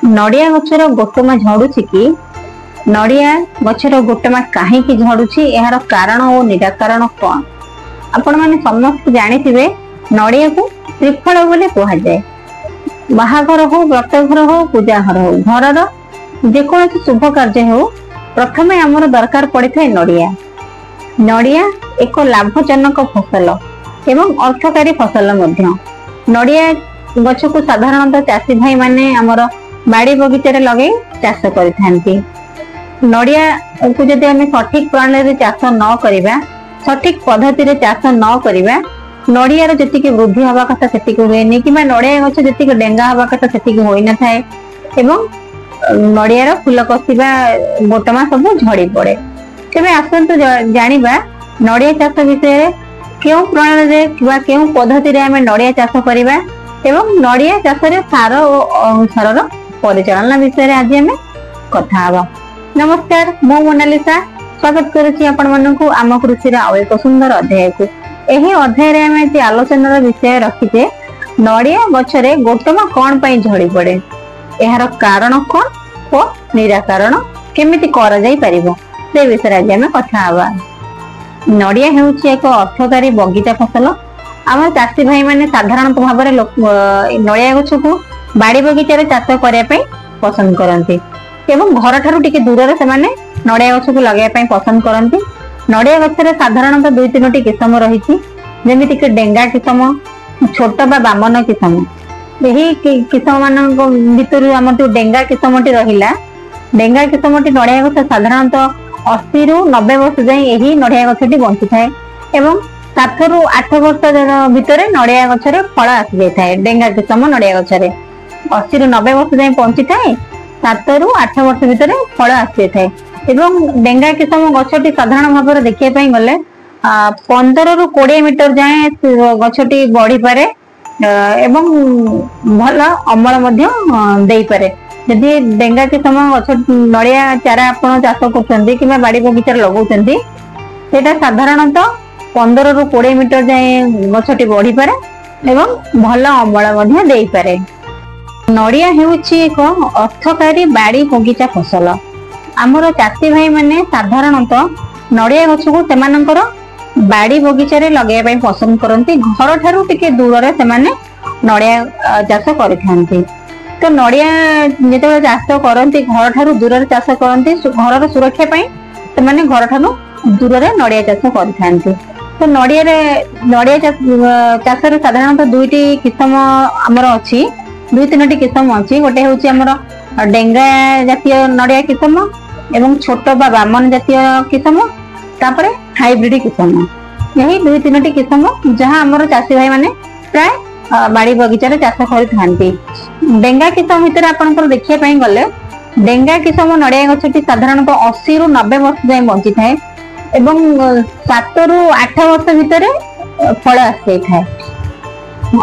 नड़िया गछर गोटमा झड़ुछि कि नड़िया गछर गोटमा काहे कि झड़ुछि एहार कारण और निराकरण कौन आपण माने समस्त जानिथिबे। नड़िया को त्रिफल बोले कहा जाए। बाहाघर हो, व्रतघर हो, पूजाघर हो, घरर जेकोसी शुभ कार्य हो प्रथमे आमर दरकार पड़ी थाए नड़िया। नड़िया एक लाभजनक फसल एवं अर्थकारी फसल मध्य। नड़िया गछ को साधारणतः चाषी भाई माने आमर बाड़ी बगीचारे लगे चाष करथांती। नड़िया को जदि आमे सठिक प्रणाली चाष न करिबा, सठिक पद्धति रे चाष न करिबा, नड़ियार जतिके वृद्धि हवा कथा सेतिके हुएनी कि नड़िया गछ जतिके डेंगा हवा कथा सेतिके होई न थाए एवं नड़ियार फूल कसिबा गोटमा सब झड़ी पड़े। तेबे आसंतु जानिबा नड़िया चाष विषय केउ प्रणाली रे किबा केउ पद्धति रे आमे नड़िया चाष करिबा एवं नड़िया चाष रे सार और अनुसार परिचालना विषय आज आम कथा हवा। नमस्कार, मो मोनालिसा स्वागत करुछि आपण माननकु आम कृषि रा एक सुंदर अध्याय को। एही अध्याय रे आमे जे आलोचनार विषय रखिते नड़िया गछरे गोटमा कोन पई झड़ी पड़े, एहार कारण कोन और निराकरण केमिति करा जाई परिबो से विषय आज आमे कथा हवा। नड़िया हेउछि एक अर्थकारी बगीचा फसल। आम चाषी भाई माने साधारणतः भाव में नड़िया गछ को बाड़ी बगीचारे चाष करने पसंद करती एवं घर ठारू टिके दूर से माने नड़िया गछ को लगे पसंद करती। नड़िया गछरे साधारणतः 2-3टी किस्म रही, जमीती कि डेंगा किस्म, छोट बा बामन किस्म। यही किस्म मान भितर आम जो डेंगा किस्मटी रहिला, डेंगा किस्मटी नड़िया गछ साधारणतः 80 ରୁ 90 वर्ष जाए यही नड़िया गछटी बंची थाए एवं 7 ରୁ 8 वर्ष भितर नड़िया गछरे फल आसी जाय थाए। डेंगा किस्म नड़िया गछरे 80 ରୁ 90 वर्ष जाए बंची थाए, 7 ରୁ 8 वर्ष भितर फल आसी थाए एवं डेंगा किस्म गछटी साधारण भाव में देखिए पाई गले 15 ରୁ 20 मीटर जाए गछटी बढ़ी पारे एवं भल अमल मध्य देई पारे। यदि डेंगा किस्म गछ नड़िया चारा आपण चाष करछन्ती कि बाड़ी बगीचा लगाउछन्ती, सेटा साधारणतः 15 ରୁ 20 मीटर जाए गछटी बढ़ी पारे एवं भल अमल मध्य देई पारे। नड़िया हेउछि एक अर्थकारी बाड़ी बगीचा फसल। आमर चाषी भाई माने साधारणतः नड़िया गछ को सेमानकर बाड़ी बगीचा रे लगाइबा पसंद करती। घर ठारू टिके दूर रे सेमाने नड़िया चाष करथांती। तो नड़िया जेतेबेले चाष करती घर ठारू दूर रे चाष करती, घर सुरक्षा पई सेमाने घर ठारू दूर रे नड़िया चाष करथांती। तो नड़िया चाष रे साधारणतः 2टी किस्म आमर अछि, 2-3टी किस्म अछि। गोटे होछि आमर डेंगा जातीय नड़िया किस्म एवं छोट बा बामन जातीय किस्म, तापरे हाइब्रिड किस्म। यही 2-3टी किस्म जहां आमर चाषी भाई माने प्राय बाड़ी बगीचा रे चाष करथांती। डेंगा किस्म भितर आपनकर देखिया पई गले डेंगा किस्म नड़िया गछटी साधारणतः 80 ରୁ 90 वर्ष जाए बंची थाए एवं 7 ରୁ 8 वर्ष भितर फल आसी थाए।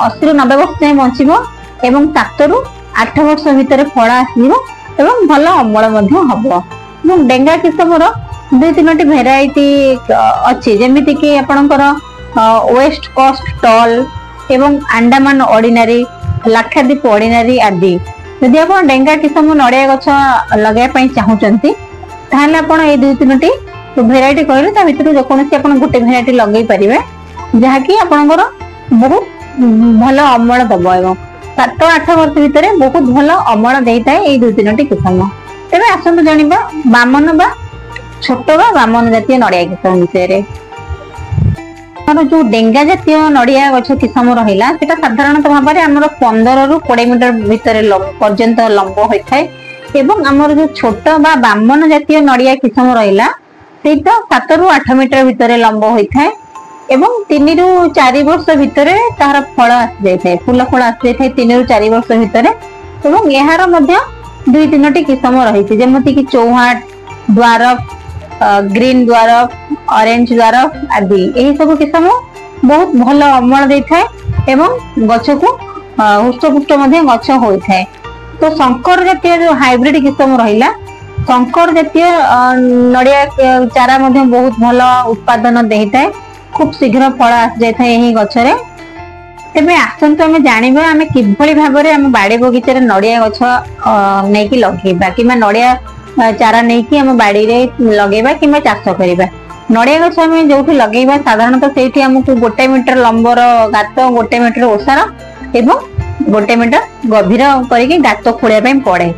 80 ରୁ 90 वर्ष जाए बंचिबो एवं 7 ରୁ 8 वर्ष भितर फल आसीबो एवं भल अमल मध्य हबो। एवं डेंगा किस्मर 2-3टी भेराइटी अछि, जेमिति कि आपनकर वेस्ट कोस्ट टॉल एवं अंडमान ऑर्डिनरी, लाक्षाद्वीप ऑर्डिनरी आदि। यदि आप डेंगा किस्म नड़िया गछ लगे पई चाहुचंती ताहले आपण ए 2-3टी भेराइटी कहले ता भितर जेकोसी आपण गोटे भेराइटी लगै परिबे जहा कि आपनकर बहुत भल अमल दबो एवं 7-8 वर्ष भितर बहुत भल अमल देइताय ए 2-3टी किस्म। तेबे आसंतु जानिबा बामन बा छोट बा बामन जातीय नड़िया किस्म विषय। जो डेंगा जातीय नड़िया गछ किस्म रहिला सेटा साधारणतः भाव में आमर 15 ରୁ 20 मीटर भितर पर्यंत लंब होइथाय एवं आमर जो छोट बा बामन जातीय नड़िया किस्म रहिला सेटा 7 ରୁ 8 मीटर भितर लंब होइथाय एवं 3 ରୁ 4 वर्ष भितर तार फल आसी जाइथाय, फूल फल आसी जाइथाय 3 ରୁ 4 वर्ष भितर एवं एहार मध्य 2-3टी किस्म रहिछि, जेमति कि चौहाट, द्वारक, ग्रीन द्वारक, ऑरेंज द्वारक आदि। यही सब किस्म बहुत भल अमल देइथाय एवं गछ को हुष्टपुष्ट मध्य गछ होइथाय। तो संकर जातीय जो हाइब्रिड किस्म रहिला, संकर जातीय नड़िया चारा मध्य बहुत भल उत्पादन देइथाय, खूब शीघ्र फल आसी जाइथाय यही गछरे तेबे आसंतु आमे जानिबा आमे किभଳି भाबरे आम बाड़ी बगीचा रे नड़िया गछ नेकी लगेबा किबा नड़िया चारा नेकी आम बाड़ी रे लगेबा किबा चाष करिबा। नड़िया गछ आमे जोठी लगेबा साधारणतः सेठी हमकु 1 मीटर लंबर गात 1 मीटर ओसार एवं 1 मीटर गभीर करिके गात खोलिया पय पड़े।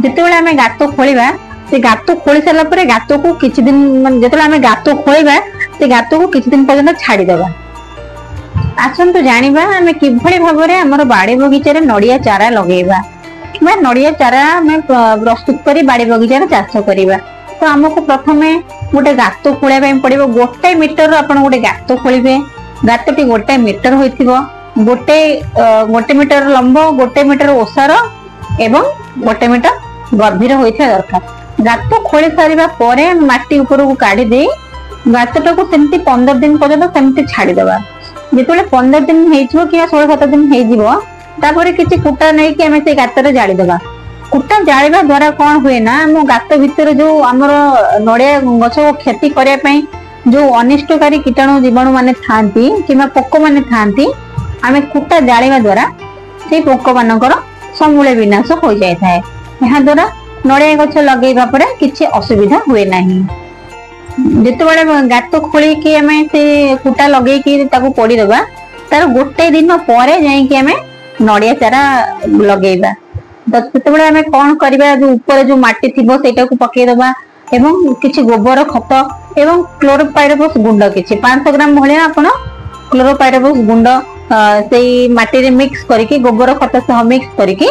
जेतेबेले आमे गात खोलिबा से गात खोली सारा परे गात को किछि दिन जेतेबेले आमे गात खोलिबा से गात को किछि दिन पर्यंत छाड़ी देबा। आसंतु जानिबा आमे किभଳି भाबरे हमर बाड़ी बगीचा रे नड़िया चारा लगेबा किबा नड़िया चारा आमे प्रस्तुत करी बाड़ी बगीचा रे चाष करिबा। तो हमको प्रथमे गोटे गात खोलिया पय पड़िबो। 1 मीटर आपण गोटे गात खोलिबे। गातटी 1 मीटर होइथिबो। 1 मीटर लंब 1 मीटर ओसार एवं 1 मीटर गभीर होइथिया दरकार। गात खोली सारिबा परे माटी ऊपर को काढी दे गातटा को सेमती 15 दिन पर्यंत सेमती छाड़ी देबा। जेतले 15 दिन हेइछो कि 16-17 दिन हेइजिवो तापरे किछि कुटा नै कि हमें से गात रे जाळी देबा। कुटा जाळीबा द्वारा कोन हुए ना हम गात भीतर जो हमर नड़िया गछ को क्षति करिया पई जो अनिष्टकारी कीटाणु जीवाणु माने थांती किबा पोक माने थांती हमें कुटा जाळीबा द्वारा से पोक मानकर समूले विनाश हो जाय थाए। एहा द्वारा नड़िया गछ लगेबा परे किछि असुविधा हुए नाही। जेतेबेले गात खोली कि हमें से कुटा लगे कि ताको पोड़ी देबा तार 1 दिन परे जाई कि हमें नड़िया चारा लगेबा। तो सेतेबेले हमें कोन करबा जो ऊपर जो माटी थिबो सेटा को पके देबा एवं किछि गोबर खत एवं क्लोरोपाइरिफॉस गुंड किछि 500 ग्राम भलिया आपण क्लोरोपाइरिफॉस गुंड सेई माटी रे मिक्स करके गोबर खत सह मिक्स करके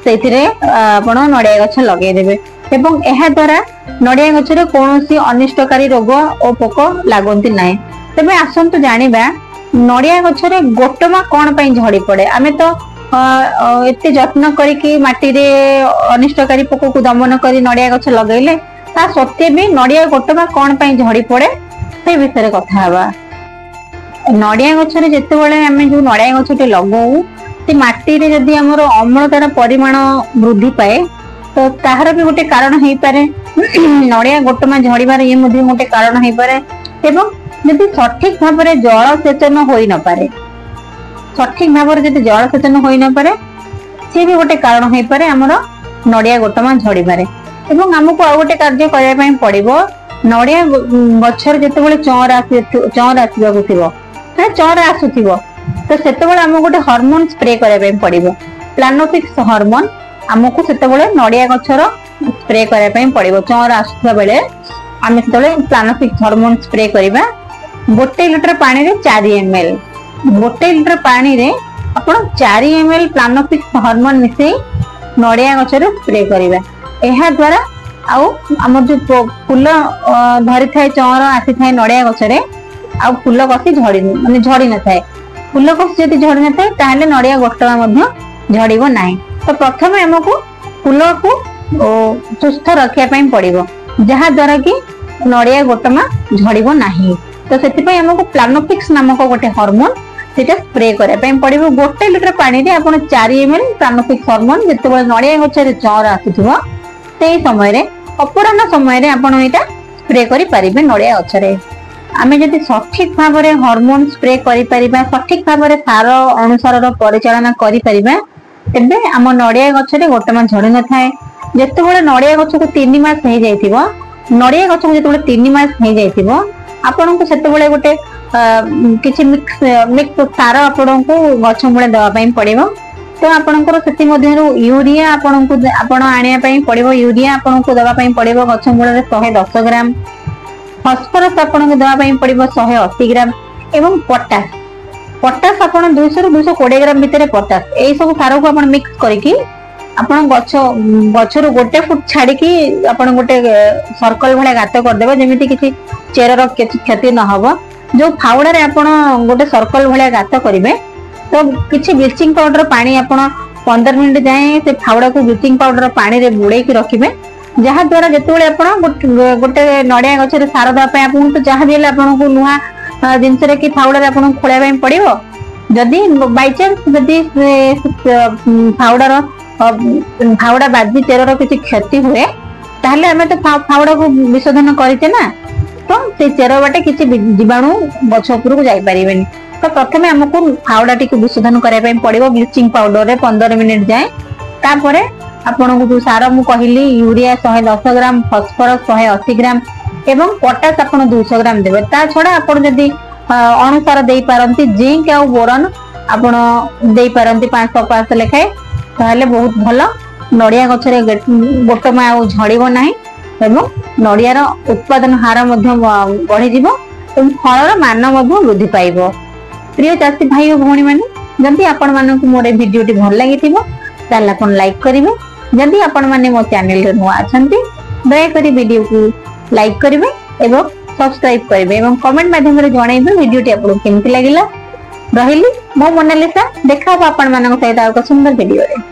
सेथिरे आपण नड़िया गछ लगे देबे। एवं एहा द्वारा नड़िया गछ रे कोनोसी अनिष्टकारी रोग ओ पोक लागोंती नै। तबे आसंतु जानिबा नड़िया गछ रे गोटमा कोन पई झड़ी पड़े। आमे तो एते जत्न करिकि माटी रे अनिष्टकारी पोक को दमन करी नड़िया गछ लगैले ता सत्य भी नड़िया गोटमा कोन पई झड़ी पड़े से विषय कथा हवा। नड़िया गछ रे जेतेबेले आमे जो नड़िया गछटे लगाऊ से माटी रे जदी हमर अम्लतार परिमाण वृद्धि पाए तो ताहार भी गोटे कारण हेई पारे। नड़िया गोटमा झड़ीबार ये मध्ये गोटे कारण हेई पारे। एवं यदि सठिक भाबरे जल सेचन होई न पारे सठिक भाबरे यदि जल सेचन होई न पारे से भी गोटे कारण हेई पारे हमर नड़िया गोटमा झड़ीबारे। एवं हमको आ गोटे कार्य करया पई पड़िबो। नड़िया गछर जेतेबेले चौर आसीबाकु थिबो चौर आसुथिबो तो सेतेबेले हम गोटे हार्मोन स्प्रे करया पई पड़िबो। प्लानोफिक्स हार्मोन हमको सेतेबेले नड़िया गछर स्प्रे करया पई पड़िबो। चौर आसुथबा बेले हम सेतेबेले प्लानोफिक्स हार्मोन स्प्रे करिबा। 1 लीटर पानी रे 4 ml 1 लीटर पानी रे आपण 4 ml प्लानोफिक्स हार्मोन मिसे नड़िया गछर स्प्रे करिबा। एहा द्वारा आउ हमर जो फूल धरि थाए चौर आसी थाए नड़िया गछरे आ फूल कसी झड़ी माने झड़ी न थाए। फूल कसी यदि झड़ी न थाए ताहले नड़िया गोटवा मध्य झड़ीबो नाही। तो प्रथमे हमको फूल को सुस्थ रखिया पई पड़िबो जहा द्वारा कि नड़िया गोटमा झड़ीबो नाही। तो सेति पई हमको प्लानोफिक्स नामक गोटे हार्मोन सेटा स्प्रे करया पई पड़िबो। 1 लीटर पानी रे आपण 4 ml प्लानोफिक्स हार्मोन जेतेबेले नड़िया गछरे चौर आसीथिबो सेही समय रे अपराह्न समय रे आपण एटा स्प्रे करि परिबे नड़िया गछरे। आमे जदि सठिक भाबरे हार्मोन स्प्रे करि परिबा सठिक भाबरे सार अनुसार परिचालना करि परिबा तेबे हम नड़िया गछरे गोटमा झड़ी न थाए। जेतेबेले नड़िया गछ को 3 मास हे जाइथिबो नड़िया गछ को जेतेबेले 3 मास हे जाइथिबो आपन को सेतेबेले गोटे किछि मिक्स सार आपन को गछ मूले दवा पई पड़िबो। तो आपनकर सेति मध्यरु यूरिया आपन आनिया पई पड़िबो। यूरिया आपन को दवा पई पड़िबो गछ मूले रे 110 ग्राम। फॉस्फोरस आपन को दवा पई पड़िबो 180 ग्राम एवं पोटास आपन 200 रु 220 ग्राम भितरे पोटास एई सब सार को आपन मिक्स करिकि आपन गछरु 1 फुट छाडी कि आपन गोटे सर्कल भले गात कर देबो जेमिति किछि चेरर क्षति न होबो। जो फावड़ा रे आपन गोटे सर्कल भले गात करिवे तो किछि ब्लीचिंग पाउडर पानी आपन 15 मिनिट जाए से फावड़ा को ब्लीचिंग पाउडर पानी रे बुड़े की रखिबे जहा द्वारा जेतेबेले आपन गोटे नड़िया गछरे सार दवा पय आपन तो जहा दिले आपन को लुहा जिंस रे कि फावड़ा रे आपन खोले पय पड़िबो। जदी बाय चांस जदी फावड़ा बाजी चेरर किछि क्षति हुए ताहले हमें तो फावड़ा को विशोधन करिते ना तो से चेर बाटे किछि जीवाणु गछ ऊपर को जाई परिबेनी। तो प्रथमे हमको फावड़ा टी विशोधन करने पड़ो ब्लीचिंग पाउडर रे 15 मिनिट जाए। तापर आपन को जो सार मु कहली यूरिया 110 ग्राम, फॉस्फोरस 180 ग्राम एवं पोटास आपन 200 ग्राम देबे। ता छडा आपन जदी अनुसार देई पारंती जिंक आ बोरन आपन देई पारंती 500 लेखाए ताहले बहुत भलो नड़िया गछरे गोटमा आ झड़ीबो नाही एवं नड़ियार उत्पादन हार बढ़ी जीवो एवं फलर मान वृद्धि पाइबो। प्रिय चाषी भाई और भौणी माने जदि आपण मानकु मोर भिडियोटी भल लागिथिबो ताले आपण लाइक करिवे। जदि आपण माने मो चैनल रे नुआ अछंती दया करी वीडियो को लाइक करिवे एवं सब्सक्राइब करिवे एवं कमेंट माध्यम रे जणाइबे वीडियोटी आपन केमति लागिला। रहिली मो मोनालिसा देखा आपण मानक सहित आ सुंदर वीडियो रे।